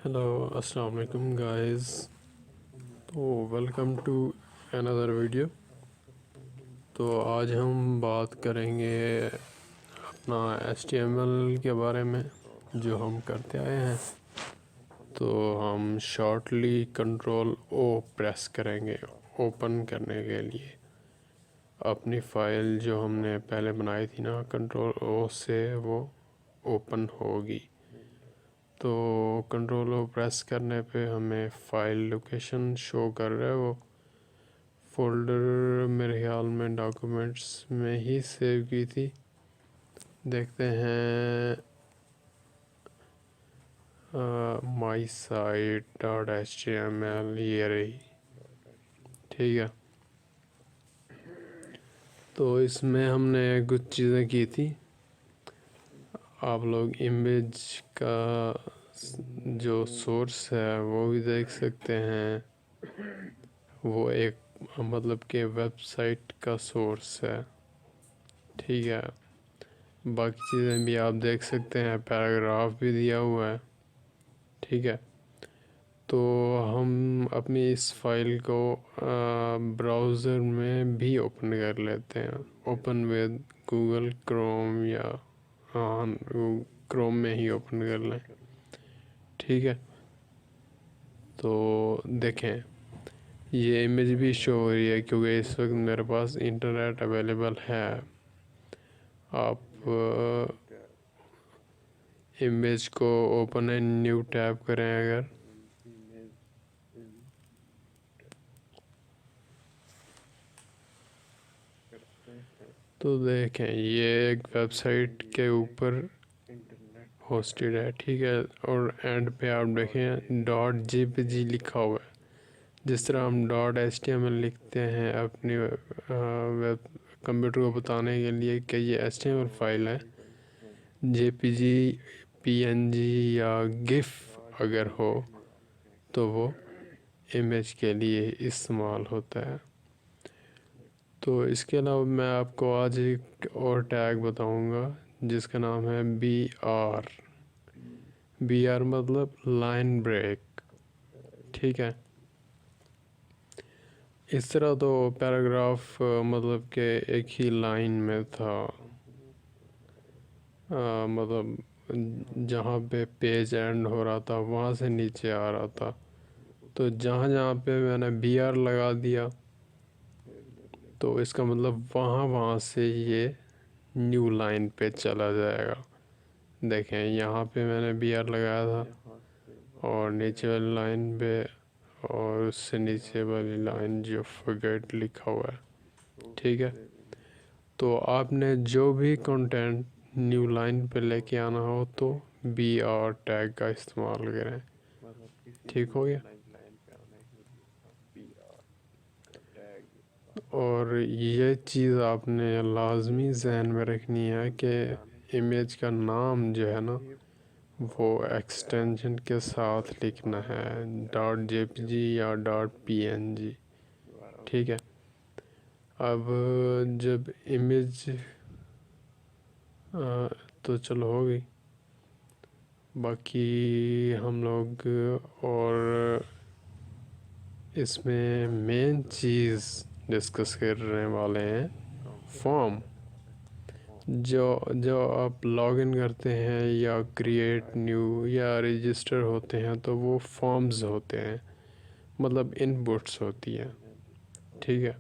Hello अस्सलाम वालेकुम guys. तो वेलकम टू अनदर वीडियो। तो आज हम बात करेंगे अपना HTML के बारे में जो हम करते आए हैं। तो हम शॉर्टली कंट्रोल ओ प्रेस करेंगे ओपन करने के लिए अपनी फ़ाइल जो हमने पहले बनाई थी ना, कंट्रोल ओ से वो ओपन होगी। तो कंट्रोल ओ प्रेस करने पे हमें फ़ाइल लोकेशन शो कर रहा है। वो फ़ोल्डर मेरे ख्याल में डॉक्यूमेंट्स में ही सेव की थी। देखते हैं माई साइट डॉट HTML, ये रही। ठीक है, तो इसमें हमने कुछ चीज़ें की थी। आप लोग इमेज का जो सोर्स है वो भी देख सकते हैं। वो एक मतलब कि वेबसाइट का सोर्स है। ठीक है, बाकी चीज़ें भी आप देख सकते हैं, पैराग्राफ भी दिया हुआ है। ठीक है, तो हम अपनी इस फाइल को ब्राउज़र में भी ओपन कर लेते हैं। ओपन विद गूगल क्रोम या क्रोम में ही ओपन कर लें। ठीक है, तो देखें ये इमेज भी शो हो रही है क्योंकि इस वक्त मेरे पास इंटरनेट अवेलेबल है। आप इमेज को ओपन एंड न्यू टैब करें अगर, तो देखें ये एक वेबसाइट के ऊपर होस्टेड है। ठीक है, और एंड पे आप देखें .jpg लिखा हुआ है। जिस तरह हम .html लिखते हैं अपनी वेब कंप्यूटर को बताने के लिए कि ये HTML फाइल है, JPG, PNG या GIF अगर हो तो वो इमेज के लिए इस्तेमाल होता है। तो इसके अलावा मैं आपको आज एक और टैग बताऊंगा जिसका नाम है BR मतलब लाइन ब्रेक। ठीक है, इस तरह तो पैराग्राफ मतलब कि एक ही लाइन में था। मतलब जहाँ पे पेज एंड हो रहा था वहाँ से नीचे आ रहा था। तो जहाँ जहाँ पे मैंने BR लगा दिया तो इसका मतलब वहाँ वहाँ से ये न्यू लाइन पे चला जाएगा। देखें यहाँ पे मैंने BR लगाया था और नीचे वाली लाइन पे और उससे नीचे वाली लाइन जो फॉरगेट लिखा हुआ है। ठीक है, तो आपने जो भी कंटेंट न्यू लाइन पे लेके आना हो तो BR टैग का इस्तेमाल करें। ठीक हो गया। और ये चीज़ आपने लाजमी जहन में रखनी है कि इमेज का नाम जो है ना वो एक्सटेंशन के साथ लिखना है, .jpg या .png। ठीक है, अब जब इमेज तो चलो हो गई। बाकी हम लोग और इसमें मेन चीज़ डिस्कस करने वाले हैं फॉर्म। जो जो आप लॉगिन करते हैं या क्रिएट न्यू या रजिस्टर होते हैं तो वो फॉर्म्स होते हैं, मतलब इनपुट्स होती हैं। ठीक है,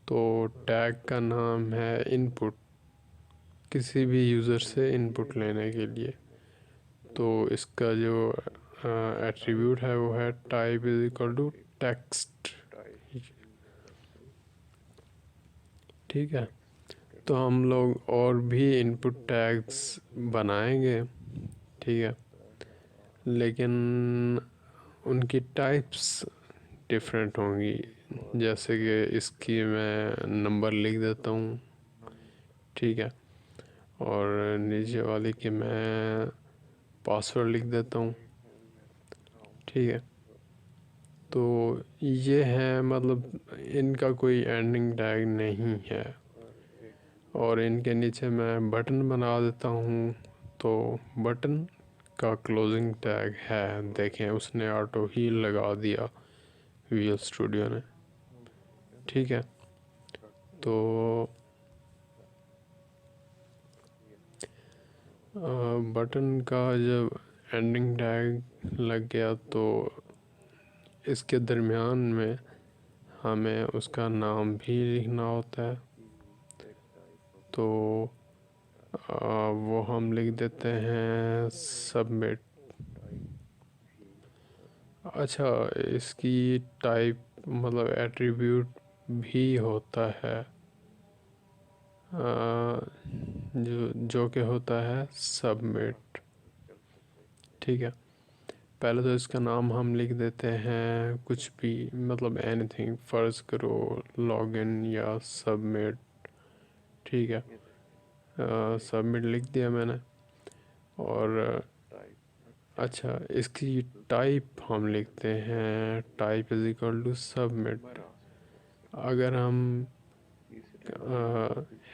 तो टैग का नाम है इनपुट, किसी भी यूज़र से इनपुट लेने के लिए। तो इसका जो एट्रीब्यूट है वो है type is equal to text. ठीक है, तो हम लोग और भी इनपुट टैग्स बनाएंगे। ठीक है, लेकिन उनकी टाइप्स डिफरेंट होंगी। जैसे कि इसकी मैं नंबर लिख देता हूँ। ठीक है, और नीचे वाली की मैं पासवर्ड लिख देता हूँ। ठीक है, तो ये है मतलब इनका कोई एंडिंग टैग नहीं है। और इनके नीचे मैं बटन बना देता हूँ। तो बटन का क्लोजिंग टैग है, देखें उसने ऑटो ही लगा दिया विजुअल स्टूडियो ने। ठीक है, तो बटन का जब एंडिंग टैग लग गया तो इसके दरमियान में हमें उसका नाम भी लिखना होता है। तो वो हम लिख देते हैं सबमिट। अच्छा, इसकी टाइप मतलब एट्रीब्यूट भी होता है, जो कि होता है सबमिट। ठीक है, पहले तो इसका नाम हम लिख देते हैं कुछ भी, मतलब एनीथिंग, फ़र्ज़ करो लॉगिन या सबमिट। ठीक है, सबमिट लिख दिया मैंने। और अच्छा, इसकी टाइप हम लिखते हैं type is equal to submit. अगर हम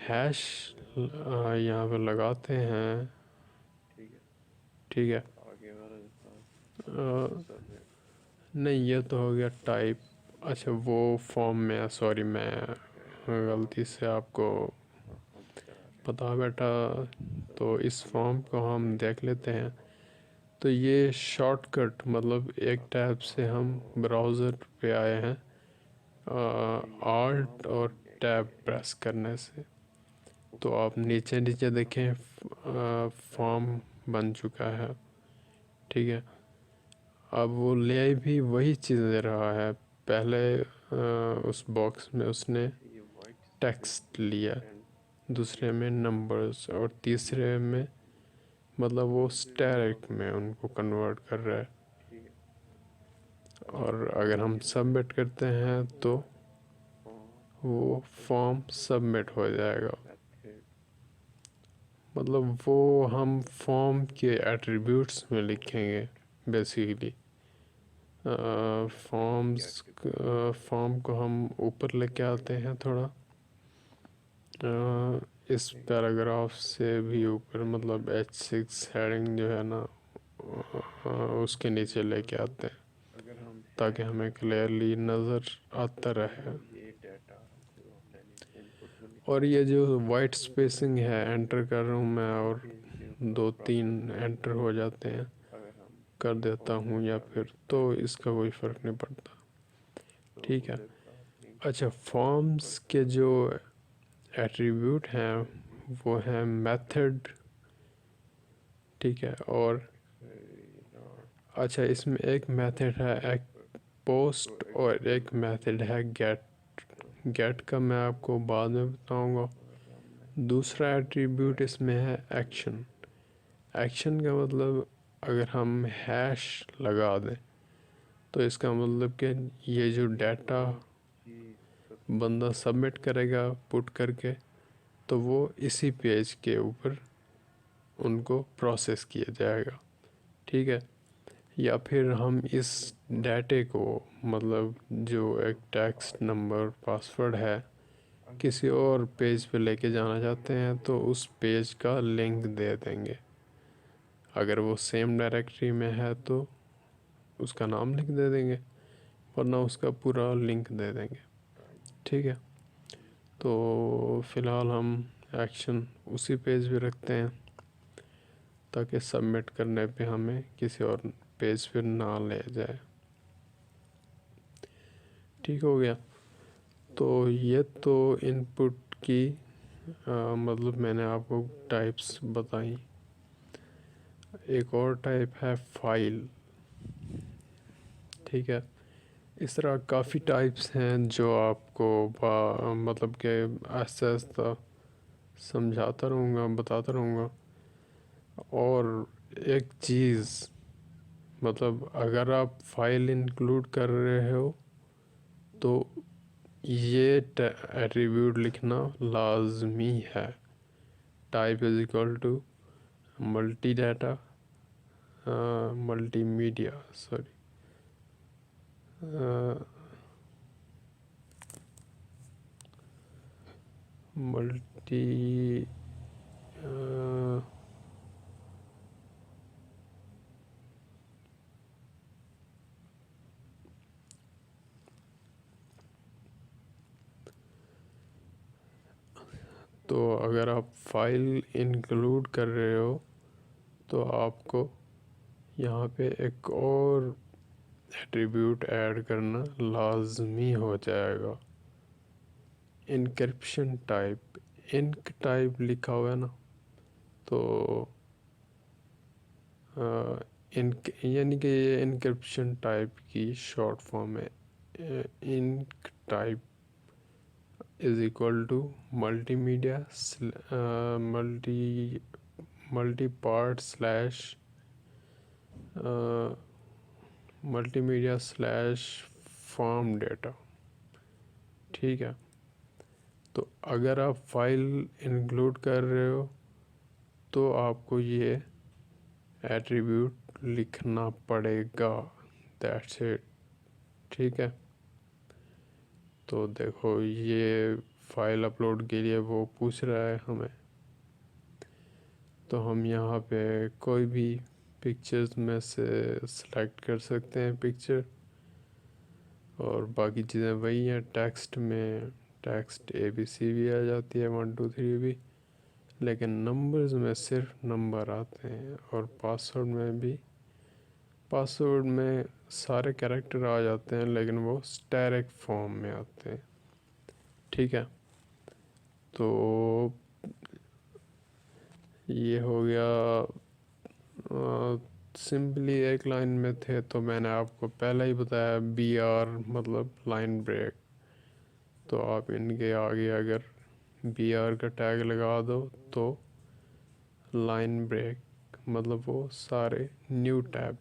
हैश यहाँ पे लगाते हैं, ठीक है, नहीं ये तो हो गया टाइप। अच्छा, वो फॉर्म में, सॉरी मैं गलती से आपको पता बेटा, तो इस फॉर्म को हम देख लेते हैं। तो ये शॉर्टकट मतलब एक टैब से हम ब्राउज़र पे आए हैं आल्ट और टैब प्रेस करने से। तो आप नीचे नीचे देखें फॉर्म बन चुका है। ठीक है, अब वो ले भी वही चीज़ दे रहा है। पहले उस बॉक्स में उसने टेक्स्ट लिया, दूसरे में नंबर्स, और तीसरे में मतलब वो स्टैटिक में उनको कन्वर्ट कर रहा है। और अगर हम सबमिट करते हैं तो वो फॉर्म सबमिट हो जाएगा। मतलब वो हम फॉर्म के एट्रीब्यूट्स में लिखेंगे बेसिकली। फॉर्म को हम ऊपर लेके आते हैं थोड़ा, इस पैराग्राफ से भी ऊपर, मतलब H6 हेडिंग जो है ना उसके नीचे लेके आते हैं ताकि हमें क्लियरली नज़र आता रहे। और ये जो वाइट स्पेसिंग है, एंटर कर रहा हूँ मैं और 2-3 एंटर हो जाते हैं, कर देता हूँ या फिर, तो इसका कोई फ़र्क नहीं पड़ता। ठीक है, अच्छा, फॉर्म्स के जो एट्रीब्यूट हैं वो हैं मेथड। ठीक है, और अच्छा, इसमें एक मेथड है एक पोस्ट और एक मेथड है गेट। गेट का मैं आपको बाद में बताऊंगा। दूसरा एट्रीब्यूट इसमें है एक्शन। एक्शन का मतलब अगर हम हैश लगा दें तो इसका मतलब कि ये जो डाटा बंदा सबमिट करेगा पुट करके, तो वो इसी पेज के ऊपर उनको प्रोसेस किया जाएगा। ठीक है, या फिर हम इस डाटे को, मतलब जो एक टेक्स्ट नंबर पासवर्ड है, किसी और पेज पे लेके जाना चाहते हैं तो उस पेज का लिंक दे देंगे। अगर वो सेम डायरेक्टरी में है तो उसका नाम लिख दे देंगे, वरना उसका पूरा लिंक दे देंगे। ठीक है, तो फ़िलहाल हम एक्शन उसी पेज पे रखते हैं ताकि सबमिट करने पे हमें किसी और पेज पे ना ले जाए। ठीक हो गया। तो ये तो इनपुट की मतलब मैंने आपको टाइप्स बताई। एक और टाइप है फाइल। ठीक है, इस तरह काफ़ी टाइप्स हैं जो आपको मतलब कि आहिस्ता आहिस्ता समझाता रहूँगा, बताता रहूँगा। और एक चीज़, मतलब अगर आप फाइल इंक्लूड कर रहे हो तो ये एट्रीब्यूट लिखना लाजमी है। Type is equal to multi data, multimedia, sorry, multi तो अगर आप फाइल इंक्लूड कर रहे हो तो आपको यहाँ पे एक और एट्रीब्यूट ऐड करना लाजमी हो जाएगा, इनक्रिप्शन टाइप। इनक टाइप लिखा हुआ है ना, तो इनक यानी कि ये इनक्रिप्शन टाइप की शॉर्ट फॉर्म है। Enc type is equal to multimedia multi part slash multimedia slash form data. ठीक है, तो अगर आप फाइल इंक्लूड कर रहे हो तो आपको ये एट्रीब्यूट लिखना पड़ेगा, दैट्स इट। ठीक है, तो देखो ये फाइल अपलोड के लिए वो पूछ रहा है हमें, तो हम यहाँ पे कोई भी पिक्चर्स में से सिलेक्ट कर सकते हैं पिक्चर, और बाकी चीज़ें वही हैं। टेक्स्ट में टेक्स्ट ABC भी आ जाती है, 1 2 3 भी, लेकिन नंबर्स में सिर्फ नंबर आते हैं। और पासवर्ड में सारे कैरेक्टर आ जाते हैं, लेकिन वो स्टैटिक फॉर्म में आते हैं। ठीक है, तो ये हो गया। सिंपली एक लाइन में थे तो मैंने आपको पहले ही बताया, BR मतलब लाइन ब्रेक। तो आप इनके आगे अगर BR का टैग लगा दो तो लाइन ब्रेक मतलब वो सारे न्यू टैब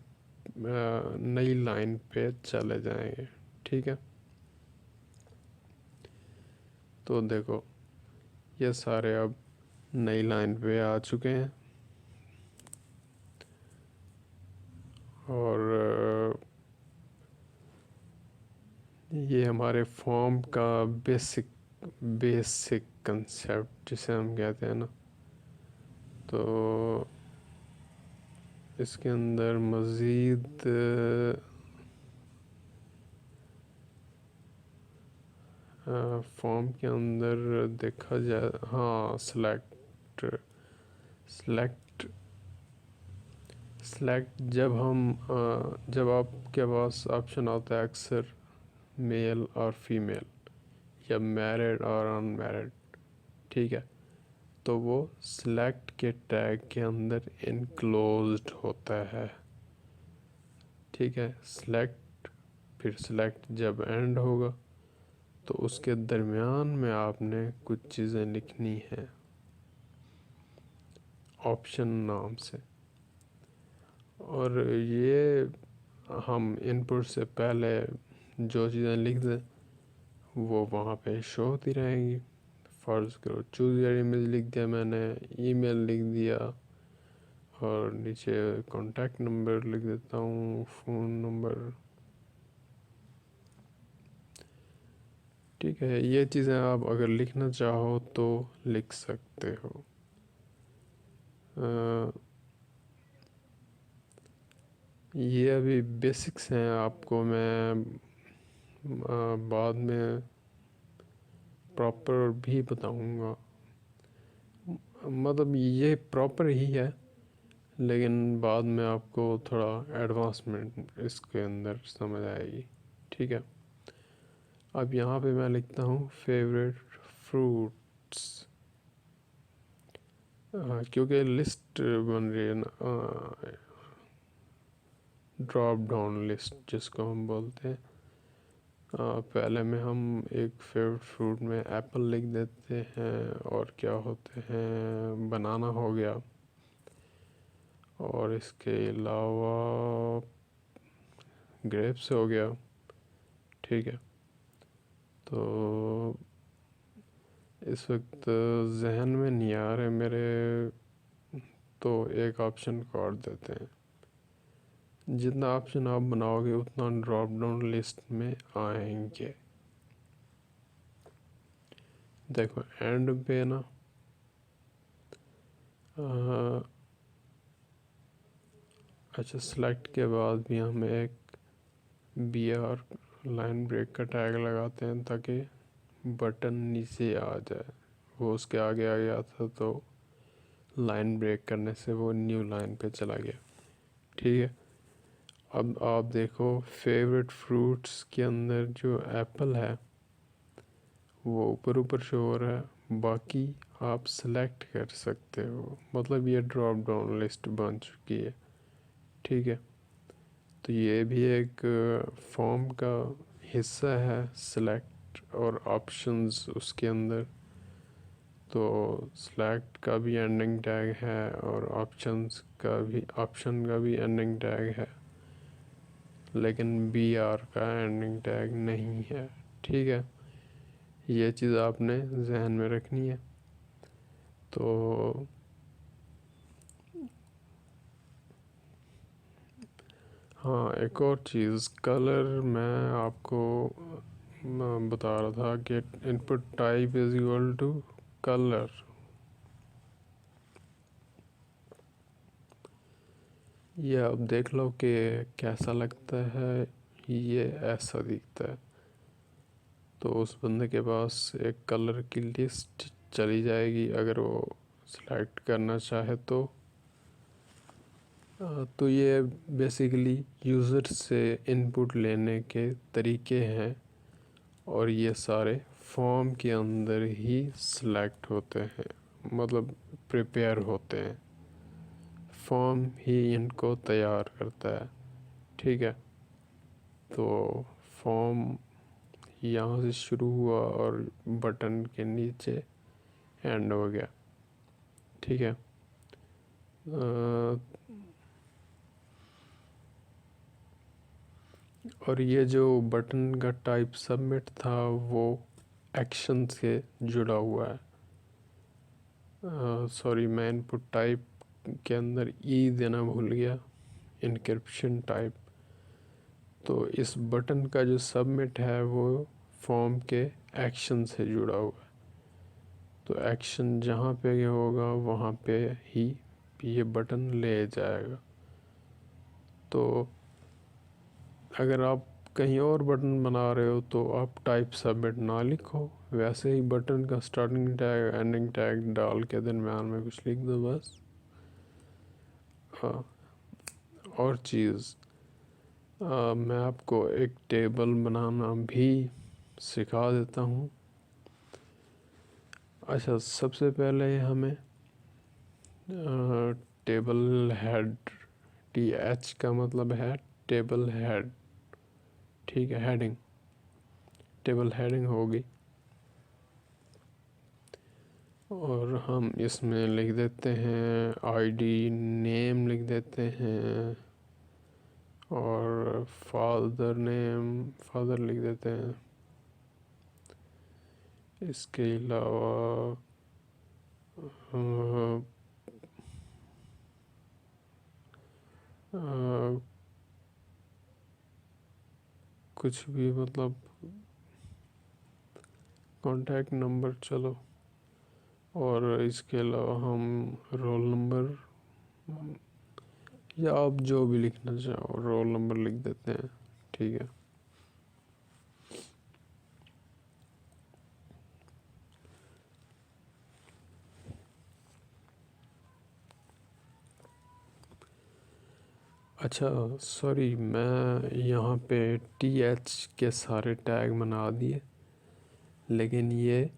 नई लाइन पे चले जाएंगे। ठीक है, तो देखो ये सारे अब नई लाइन पे आ चुके हैं, और ये हमारे फॉर्म का बेसिक कंसेप्ट जिसे हम कहते हैं ना, तो इसके अंदर मज़ीद फॉर्म के अंदर देखा जाए, हाँ सेलेक्ट सेलेक्ट जब आपके पास ऑप्शन आता है अक्सर मेल और फीमेल या मैरिड और अनमैरिड, ठीक है, तो वो सिलेक्ट के टैग के अंदर इनक्लोज्ड होता है। ठीक है, सिलेक्ट फिर सिलेक्ट जब एंड होगा तो उसके दरमियान में आपने कुछ चीज़ें लिखनी हैं ऑप्शन नाम से, और ये हम इनपुट से पहले जो चीज़ें लिख दें वो वहाँ पे शो होती रहेंगी। फ़र्ज़ करो चूज़ योर इमेज लिख दिया मैंने, ईमेल लिख दिया, और नीचे कॉन्टैक्ट नंबर लिख देता हूँ, फ़ोन नंबर। ठीक है, ये चीज़ें आप अगर लिखना चाहो तो लिख सकते हो। ये अभी बेसिक्स हैं, आपको मैं बाद में प्रॉपर भी बताऊंगा। मतलब ये प्रॉपर ही है, लेकिन बाद में आपको थोड़ा एडवांसमेंट इसके अंदर समझ आएगी। ठीक है, अब यहाँ पे मैं लिखता हूँ फेवरेट फ्रूट्स, क्योंकि लिस्ट बन रही है ना, ड्रॉप डाउन लिस्ट जिसको हम बोलते हैं। पहले में हम एक फेवरेट फ्रूट में एप्पल लिख देते हैं, और क्या होते हैं, बनाना हो गया, और इसके अलावा ग्रेप्स हो गया। ठीक है, तो इस वक्त जहन में नहीं आ रहे मेरे, तो एक ऑप्शन को और देते हैं। जितना ऑप्शन आप बनाओगे उतना ड्रॉप डाउन लिस्ट में आएंगे। देखो एंड पे ना अच्छा, सेलेक्ट के बाद भी हम एक BR लाइन ब्रेक का टैग लगाते हैं ताकि बटन नीचे आ जाए, वो उसके आगे आ गया था, तो लाइन ब्रेक करने से वो न्यू लाइन पे चला गया। ठीक है, अब आप देखो फेवरेट फ्रूट्स के अंदर जो एप्पल है वो ऊपर ऊपर शो हो रहा है, बाकी आप सेलेक्ट कर सकते हो, मतलब ये ड्रॉप डाउन लिस्ट बन चुकी है। ठीक है, तो ये भी एक फॉर्म का हिस्सा है, सेलेक्ट और ऑप्शंस उसके अंदर। तो सेलेक्ट का भी एंडिंग टैग है और ऑप्शन का भी एंडिंग टैग है, लेकिन बी आर का एंडिंग टैग नहीं है। ठीक है, ये चीज़ आपने जहन में रखनी है। तो हाँ, एक और चीज़, कलर मैं आपको बता रहा था कि input type is equal to colour. ये आप देख लो कि कैसा लगता है, ये ऐसा दिखता है। तो उस बंदे के पास एक कलर की लिस्ट चली जाएगी अगर वो सिलेक्ट करना चाहे तो। तो ये बेसिकली यूज़र से इनपुट लेने के तरीके हैं, और ये सारे फॉर्म के अंदर ही सिलेक्ट होते हैं, मतलब प्रिपेयर होते हैं। फॉर्म ही इनको तैयार करता है। ठीक है, तो फॉर्म यहाँ से शुरू हुआ और बटन के नीचे एंड हो गया। ठीक है, और ये जो बटन का टाइप सबमिट था वो एक्शन से जुड़ा हुआ है। सॉरी, मैं इनपुट टाइप के अंदर ई देना भूल गया, इनक्रिप्शन टाइप। तो इस बटन का जो सबमिट है वो फॉर्म के एक्शन से जुड़ा हुआ है। तो एक्शन जहाँ पे होगा वहाँ पे ही ये बटन ले जाएगा। तो अगर आप कहीं और बटन बना रहे हो तो आप टाइप सबमिट ना लिखो, वैसे ही बटन का स्टार्टिंग टैग एंडिंग टैग डाल के दरम्यान में कुछ लिख दो बस। हाँ, और चीज़, मैं आपको एक टेबल बनाना भी सिखा देता हूँ। अच्छा, सबसे पहले हमें टेबल हेड, टी एच का मतलब है टेबल हेड। ठीक है, हेडिंग, टेबल हेडिंग होगी, और हम इसमें लिख देते हैं आईडी, नेम लिख देते हैं, और फादर नेम फादर लिख देते हैं। इसके अलावा कुछ भी, मतलब कॉन्टैक्ट नंबर, चलो। और इसके अलावा हम रोल नंबर, या आप जो भी लिखना चाहो रोल नंबर लिख देते हैं। ठीक है, अच्छा सॉरी, मैं यहाँ पे टी एच के सारे टैग बना दिए, लेकिन ये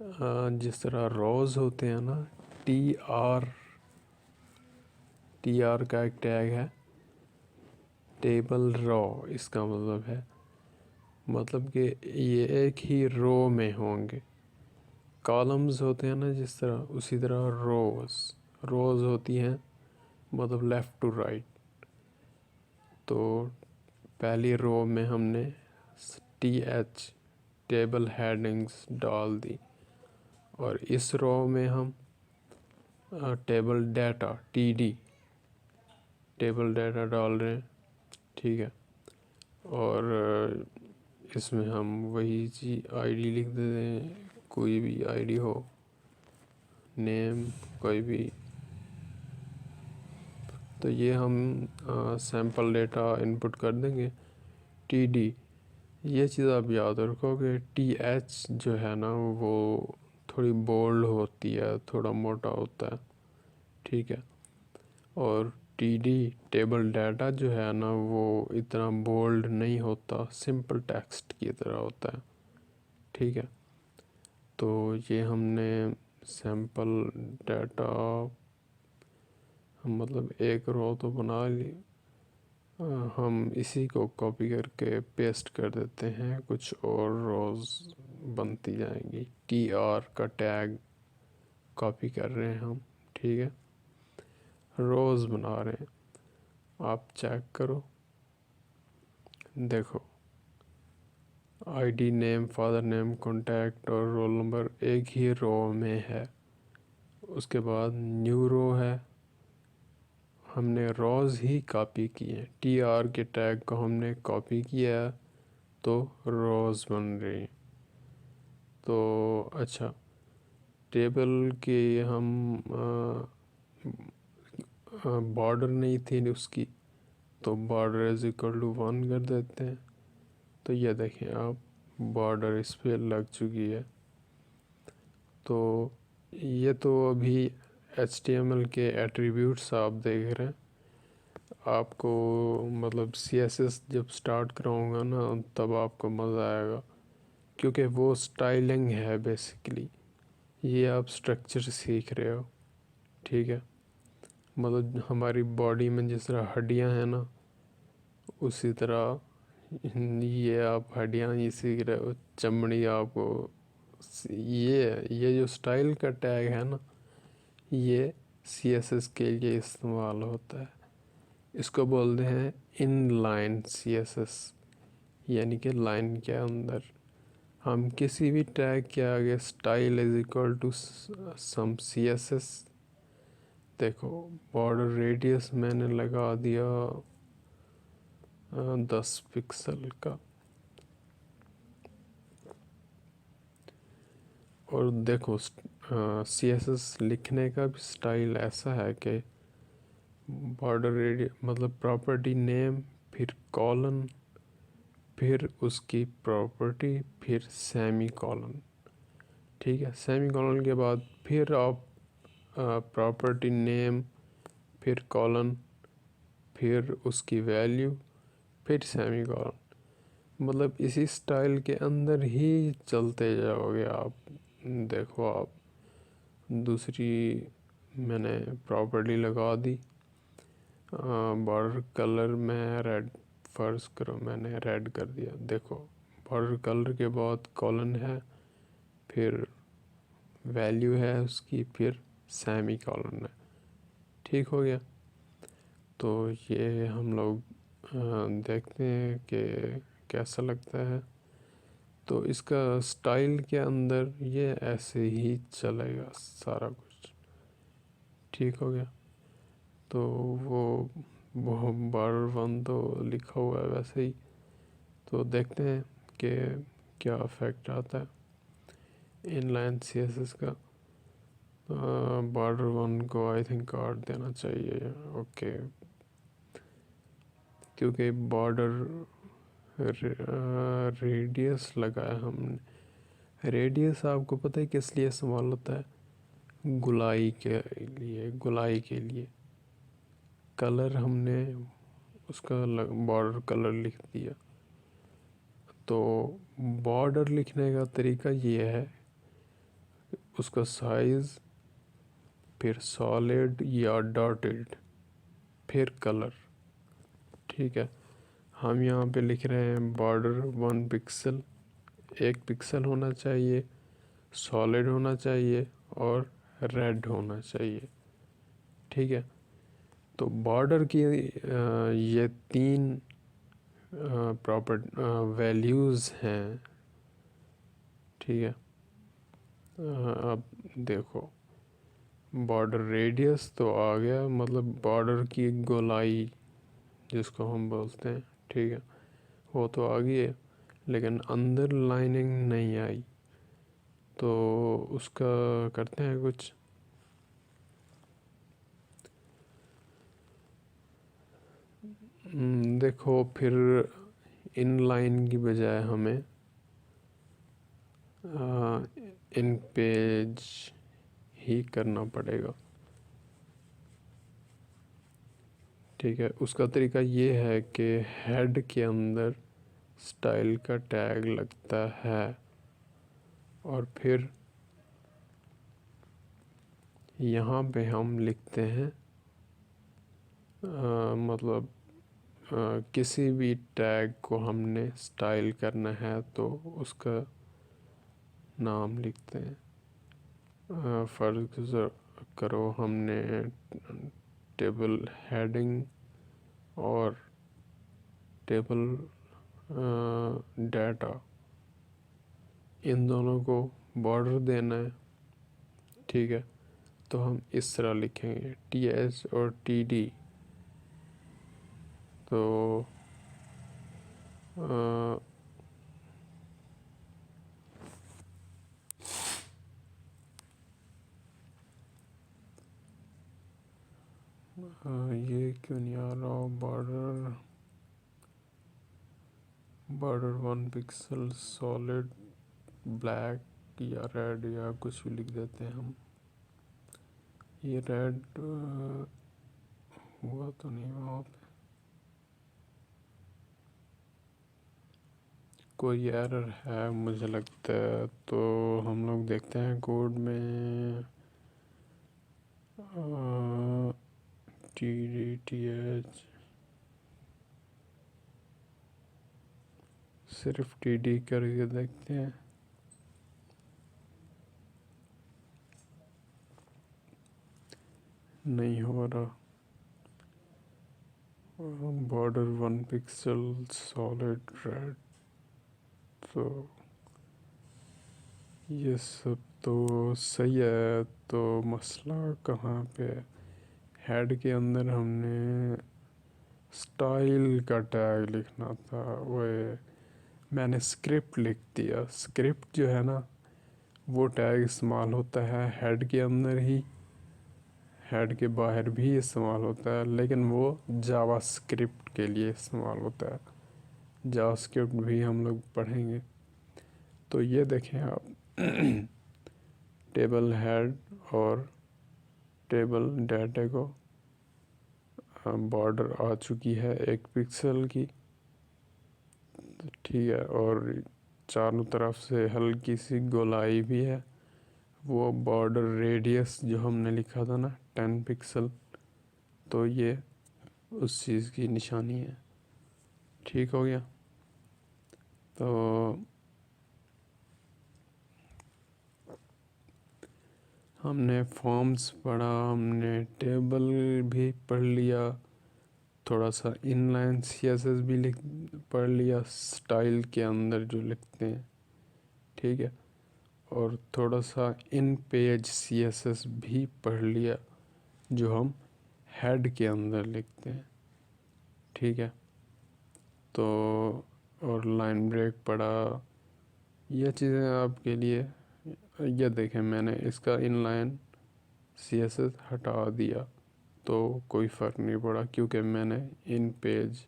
जिस तरह रोज़ होते हैं ना, टी आर का एक टैग है, टेबल रो, इसका मतलब है, मतलब कि ये एक ही रो में होंगे। कॉलम्स होते हैं ना जिस तरह, उसी तरह रोज़ होती हैं, मतलब लेफ़्ट टू राइट। तो पहली रो में हमने टी एच, टेबल हेडिंग्स डाल दी, और इस रो में हम table data, T D, table data डाल रहे हैं। ठीक है, और इसमें हम वही चीज आईडी लिख देते हैं, कोई भी आईडी हो, नेम कोई भी। तो ये हम सैम्पल डेटा इनपुट कर देंगे, टी डी। ये चीज़ आप याद रखोगे, टी एच जो है ना वो थोड़ी बोल्ड होती है, थोड़ा मोटा होता है, ठीक है। और टीडी टेबल डाटा जो है ना वो इतना बोल्ड नहीं होता, सिंपल टेक्स्ट की तरह होता है, ठीक है। तो ये हमने सैंपल डाटा हम मतलब एक रो तो बना ली, हम इसी को कॉपी करके पेस्ट कर देते हैं, कुछ और रोज़ बनती जाएंगी। टी आर का टैग कॉपी कर रहे हैं हम, ठीक है, रोज़ बना रहे हैं। आप चेक करो, देखो ID, name, father name, contact और रोल नंबर एक ही रो में है। उसके बाद न्यू रो है, हमने रोज़ ही कॉपी की है, टी आर के टैग को हमने कॉपी किया है तो रोज़ बन रही। तो अच्छा, टेबल के हम बॉर्डर नहीं थी उसकी, तो बॉर्डर इज इक्वल टू 1 कर देते हैं। तो ये देखें आप, बॉर्डर इस पर लग चुकी है। तो ये तो अभी HTML के एट्रीब्यूट्स आप देख रहे हैं। आपको मतलब CSS जब स्टार्ट कराऊंगा ना तब आपको मज़ा आएगा, क्योंकि वो स्टाइलिंग है बेसिकली। ये आप स्ट्रक्चर सीख रहे हो, ठीक है। मतलब हमारी बॉडी में जिस तरह हड्डियां हैं ना, उसी तरह ये आप हड्डियां ही सीख रहे हो, चमड़ी आपको। ये जो स्टाइल का टैग है ना, ये CSS के लिए इस्तेमाल होता है। इसको बोलते हैं इन लाइन CSS, यानी कि लाइन के अंदर हम किसी भी टैग के आगे style is equal to some CSS। देखो बॉर्डर रेडियस मैंने लगा दिया 10 पिक्सल का। और देखो CSS लिखने का भी स्टाइल ऐसा है कि बॉर्डर रेडियस मतलब प्रॉपर्टी नेम, फिर कॉलन, फिर उसकी प्रॉपर्टी, फिर सेमी कॉलन, ठीक है। सेमी कॉलन के बाद फिर आप प्रॉपर्टी नेम, फिर कॉलन, फिर उसकी वैल्यू, फिर सेमी कॉलन। मतलब इसी स्टाइल के अंदर ही चलते जाओगे आप। देखो आप, दूसरी मैंने प्रॉपर्टी लगा दी, बॉर्डर कलर में रेड, फर्ज करो मैंने रेड कर दिया। देखो बॉर्डर कलर के बाद कॉलन है, फिर वैल्यू है उसकी, फिर सेमी कॉलन है, ठीक हो गया। तो ये हम लोग देखते हैं कि कैसा लगता है। तो इसका स्टाइल के अंदर ये ऐसे ही चलेगा सारा कुछ, ठीक हो गया। तो वो बॉर्डर 1 तो लिखा हुआ है वैसे ही। तो देखते हैं कि क्या इफेक्ट आता है इनलाइन CSS का। बॉर्डर 1 को आई थिंक काट देना चाहिए, ओके, क्योंकि बॉर्डर रेडियस लगाया हमने। रेडियस आपको पता है किस लिए इस्तेमाल होता है? गुलाई के लिए, गुलाई के लिए। कलर हमने उसका बॉर्डर कलर लिख दिया। तो बॉर्डर लिखने का तरीका ये है, उसका साइज़, फिर सॉलिड या डॉटेड, फिर कलर, ठीक है। हम यहाँ पे लिख रहे हैं बॉर्डर 1 पिक्सल, 1 पिक्सल होना चाहिए, सॉलिड होना चाहिए और रेड होना चाहिए, ठीक है। तो बॉर्डर की ये 3 प्रॉपर वैल्यूज़ हैं, ठीक है। अब देखो बॉर्डर रेडियस तो आ गया, मतलब बॉर्डर की गोलाई जिसको हम बोलते हैं, ठीक है, वो तो आ गई है, लेकिन अंदर लाइनिंग नहीं आई। तो उसका करते हैं कुछ। देखो फिर इन लाइन की बजाय हमें इन पेज ही करना पड़ेगा। ठीक है, उसका तरीका ये है कि हेड के अंदर स्टाइल का टैग लगता है और फिर यहाँ पे हम लिखते हैं मतलब किसी भी टैग को हमने स्टाइल करना है तो उसका नाम लिखते हैं। फ़र्ज़ करो हमने टेबल हेडिंग और टेबल डाटा इन दोनों को बॉर्डर देना है। ठीक है, तो हम इस तरह लिखेंगे TH और TD। तो ये क्यों नहीं आ रहा बॉर्डर 1 पिक्सल सॉलिड ब्लैक या रेड या कुछ भी लिख देते हैं हम। ये रेड हुआ तो नहीं वहाँ पे, कोई एरर है मुझे लगता है। तो हम लोग देखते हैं कोड में TDTH सिर्फ TD करके देखते हैं। नहीं हो रहा। Border 1 pixel solid red. तो ये सब तो सही है। तो मसला कहाँ पे है? हेड के अंदर हमने स्टाइल का टैग लिखना था, वो मैंने स्क्रिप्ट लिख दिया। स्क्रिप्ट जो है ना वो टैग इस्तेमाल होता है हेड के अंदर ही, हेड के बाहर भी इस्तेमाल होता है, लेकिन वो जावा स्क्रिप्ट के लिए इस्तेमाल होता है। जावा स्क्रिप्ट भी हम लोग पढ़ेंगे। तो ये देखें आप टेबल हेड और टेबल डाटा को बॉर्डर आ चुकी है 1 पिक्सल की। ठीक है, और चारों तरफ से हल्की सी गोलाई भी है। वो बॉर्डर रेडियस जो हमने लिखा था ना 10 पिक्सल, तो ये उस चीज़ की निशानी है। ठीक हो गया। तो हमने फॉर्म्स पढ़ा, हमने टेबल भी पढ़ लिया, थोड़ा सा इनलाइन CSS भी लिख पढ़ लिया, स्टाइल के अंदर जो लिखते हैं। ठीक है, और थोड़ा सा इन पेज CSS भी पढ़ लिया जो हम हेड के अंदर लिखते हैं। ठीक है, तो और लाइन ब्रेक पढ़ा। ये चीज़ें आपके लिए, ये देखें मैंने इसका इनलाइन CSS हटा दिया तो कोई फ़र्क नहीं पड़ा, क्योंकि मैंने इन पेज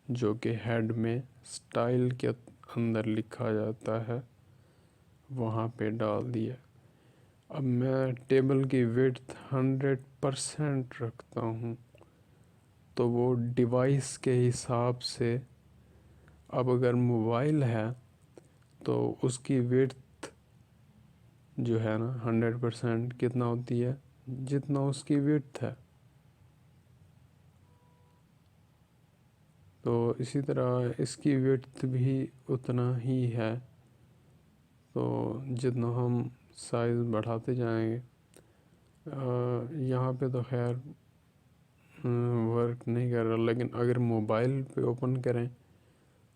जो कि हेड में स्टाइल के अंदर लिखा जाता है वहाँ पे डाल दिया। अब मैं टेबल की विड्थ 100% रखता हूँ, तो वो डिवाइस के हिसाब से, अब अगर मोबाइल है तो उसकी विड्थ जो है ना 100% कितना होती है, जितना उसकी विड्थ है। तो इसी तरह इसकी विड्थ भी उतना ही है। तो जितना हम साइज़ बढ़ाते जाएंगे, यहाँ पे तो खैर वर्क नहीं कर रहा, लेकिन अगर मोबाइल पे ओपन करें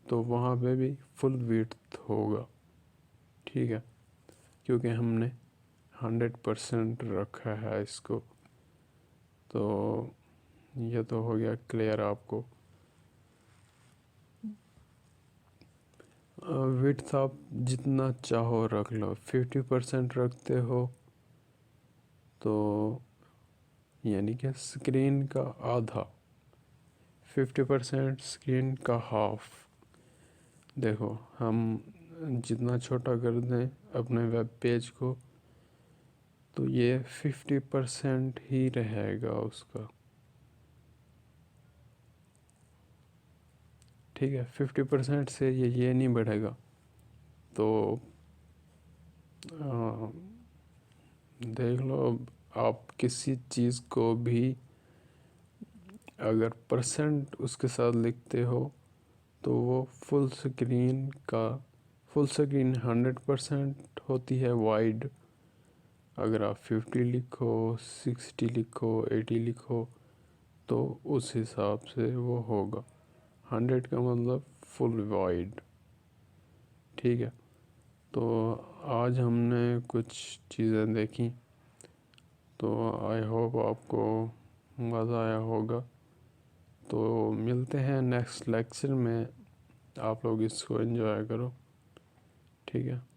तो वहाँ पे भी फुल विड्थ होगा। ठीक है, क्योंकि हमने 100% रखा है इसको। तो ये तो हो गया क्लियर आपको। विड्थ आप जितना चाहो रख लो। 50% रखते हो तो यानी कि स्क्रीन का आधा, 50% स्क्रीन का हाफ। देखो हम जितना छोटा कर दें अपने वेब पेज को तो ये 50% ही रहेगा उसका। ठीक है, 50% से ये नहीं बढ़ेगा। तो देख लो, अब आप किसी चीज़ को भी अगर परसेंट उसके साथ लिखते हो तो वो फुल स्क्रीन 100% होती है वाइड। अगर आप 50 लिखो, 60 लिखो, 80 लिखो तो उस हिसाब से वो होगा। 100 का मतलब फुल वाइड। ठीक है, तो आज हमने कुछ चीज़ें देखी, तो आई होप आपको मज़ा आया होगा। तो मिलते हैं नेक्स्ट लेक्चर में, आप लोग इसको एंजॉय करो। ठीक है।